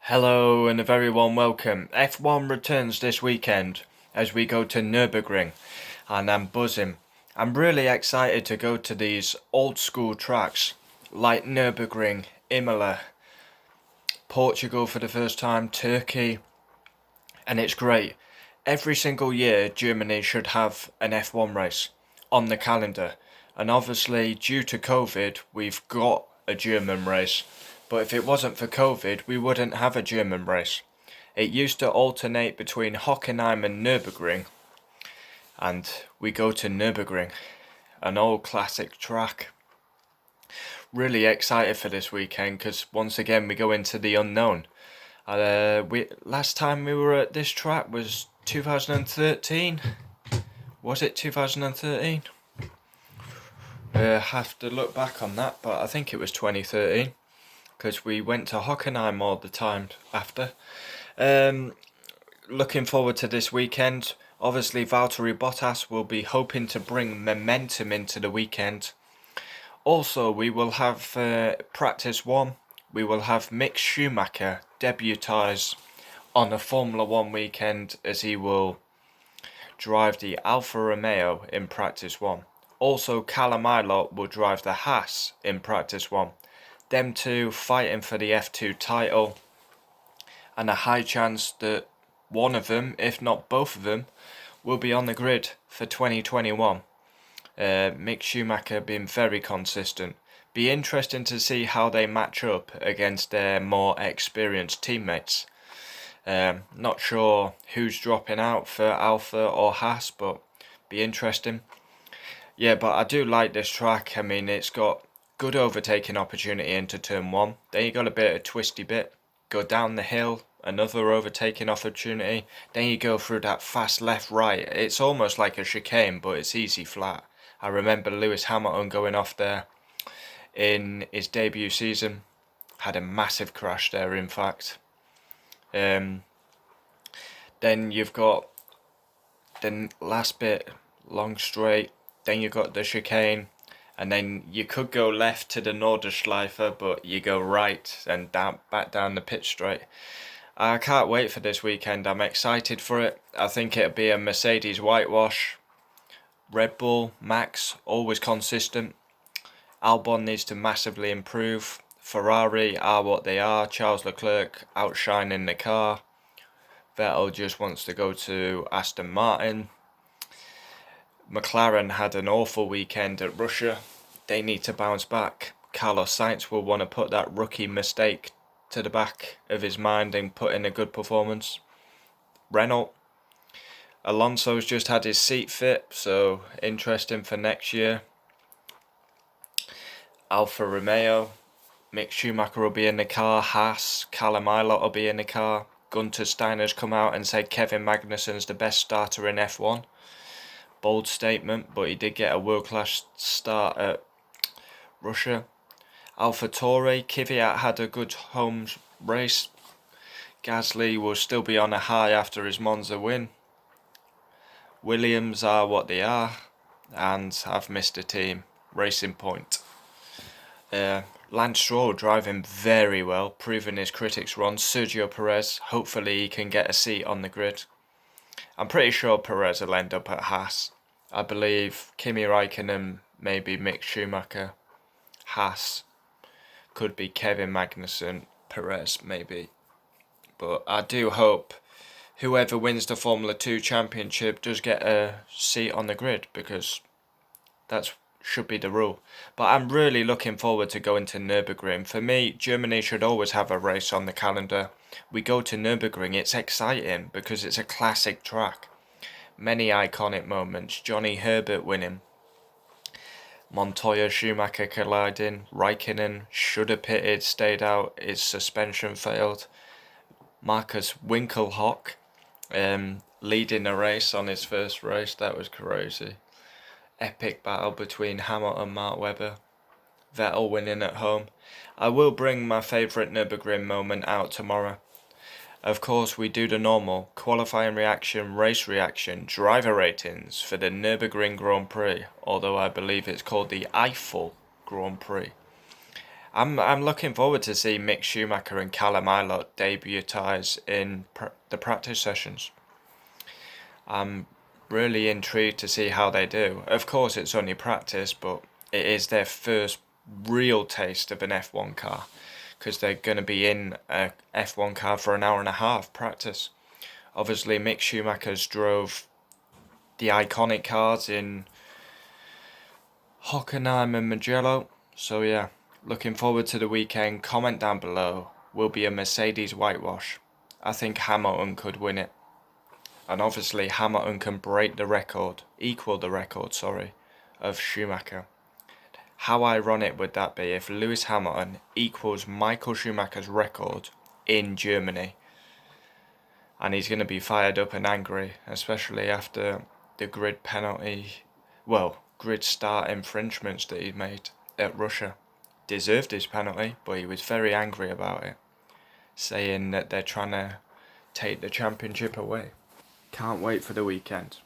Hello and a very warm welcome. F1 returns this weekend as we go to Nurburgring and I'm buzzing. I'm really excited to go to these old school tracks like Nurburgring, Imola, Portugal for the first time, Turkey, and it's great. Every single year Germany should have an F1 race on the calendar, and obviously due to COVID we've got a German race, but if it wasn't for COVID we wouldn't have a German race. It used to alternate between Hockenheim and Nurburgring, and we go to Nurburgring, an old classic track. Really excited for this weekend because once again we go into the unknown. We last time we were at this track was 2013. Was it 2013? Have to look back on that, but I think it was 2013 because we went to Hockenheim all the time after. Looking forward to this weekend. Obviously, Valtteri Bottas will be hoping to bring momentum into the weekend. Also, we will have practice one. We will have Mick Schumacher debutise on a Formula 1 weekend as he will drive the Alfa Romeo in practice one. Also, Callum Ilott will drive the Haas in practice one. Them two fighting for the F2 title, and a high chance that one of them, if not both of them, will be on the grid for 2021. Mick Schumacher being very consistent. Be interesting to see how they match up against their more experienced teammates. Not sure who's dropping out for Alpha or Haas, but be interesting. Yeah, but I do like this track. I mean, it's got good overtaking opportunity into turn one. Then you got a bit of twisty bit. Go down the hill, another overtaking opportunity. Then you go through that fast left right. It's almost like a chicane, but it's easy flat. I remember Lewis Hamilton going off there in his debut season. Had a massive crash there, in fact. Then you've got the last bit, long straight. Then you've got the chicane. And then you could go left to the Nordschleife, but you go right and back down the pit straight. I can't wait for this weekend. I'm excited for it. I think it'll be a Mercedes whitewash. Red Bull, Max, always consistent. Albon needs to massively improve. Ferrari are what they are. Charles Leclerc outshining the car. Vettel just wants to go to Aston Martin. McLaren had an awful weekend at Russia. They need to bounce back. Carlos Sainz will want to put that rookie mistake to the back of his mind and put in a good performance. Renault. Alonso's just had his seat fit, so interesting for next year. Alfa Romeo. Mick Schumacher will be in the car. Haas. Callum Ilott will be in the car. Gunter Steiner's come out and said Kevin Magnussen's the best starter in F1. Bold statement, but he did get a world-class start at Russia. AlphaTauri, Kvyat had a good home race. Gasly will still be on a high after his Monza win. Williams are what they are, and I've missed a team. Racing Point. Lance Stroll driving very well, proving his critics wrong. Sergio Perez, hopefully he can get a seat on the grid. I'm pretty sure Perez will end up at Haas. I believe Kimi Raikkonen, maybe Mick Schumacher. Haas could be Kevin Magnussen, Perez maybe. But I do hope whoever wins the Formula 2 championship does get a seat on the grid, because that should be the rule. But I'm really looking forward to going to Nürburgring. For me, Germany should always have a race on the calendar. We go to Nürburgring, it's exciting because it's a classic track. Many iconic moments. Johnny Herbert winning. Montoya Schumacher colliding. Raikkonen should have pitted, stayed out. His suspension failed. Marcus Winkelhock leading a race on his first race. That was crazy. Epic battle between Hamilton and Mark Webber. Vettel winning at home. I will bring my favourite Nürburgring moment out tomorrow. Of course, we do the normal qualifying reaction, race reaction, driver ratings for the Nürburgring Grand Prix, although I believe it's called the Eiffel Grand Prix. I'm looking forward to see Mick Schumacher and Callum Ilott debutize in the practice sessions. I'm really intrigued to see how they do. Of course, it's only practice, but it is their first real taste of an F1 car because they're going to be in a F1 car for an hour and a half practice. Obviously, Mick Schumacher's drove the iconic cars in Hockenheim and Mugello. So yeah, looking forward to the weekend. Comment down below. Will be a Mercedes whitewash. I think Hamilton could win it. And obviously Hamilton can break the record, equal the record, sorry, of Schumacher. How ironic would that be if Lewis Hamilton equals Michael Schumacher's record in Germany? And he's going to be fired up and angry, especially after the grid start infringements that he made at Russia. Deserved his penalty, but he was very angry about it, saying that they're trying to take the championship away. Can't wait for the weekend.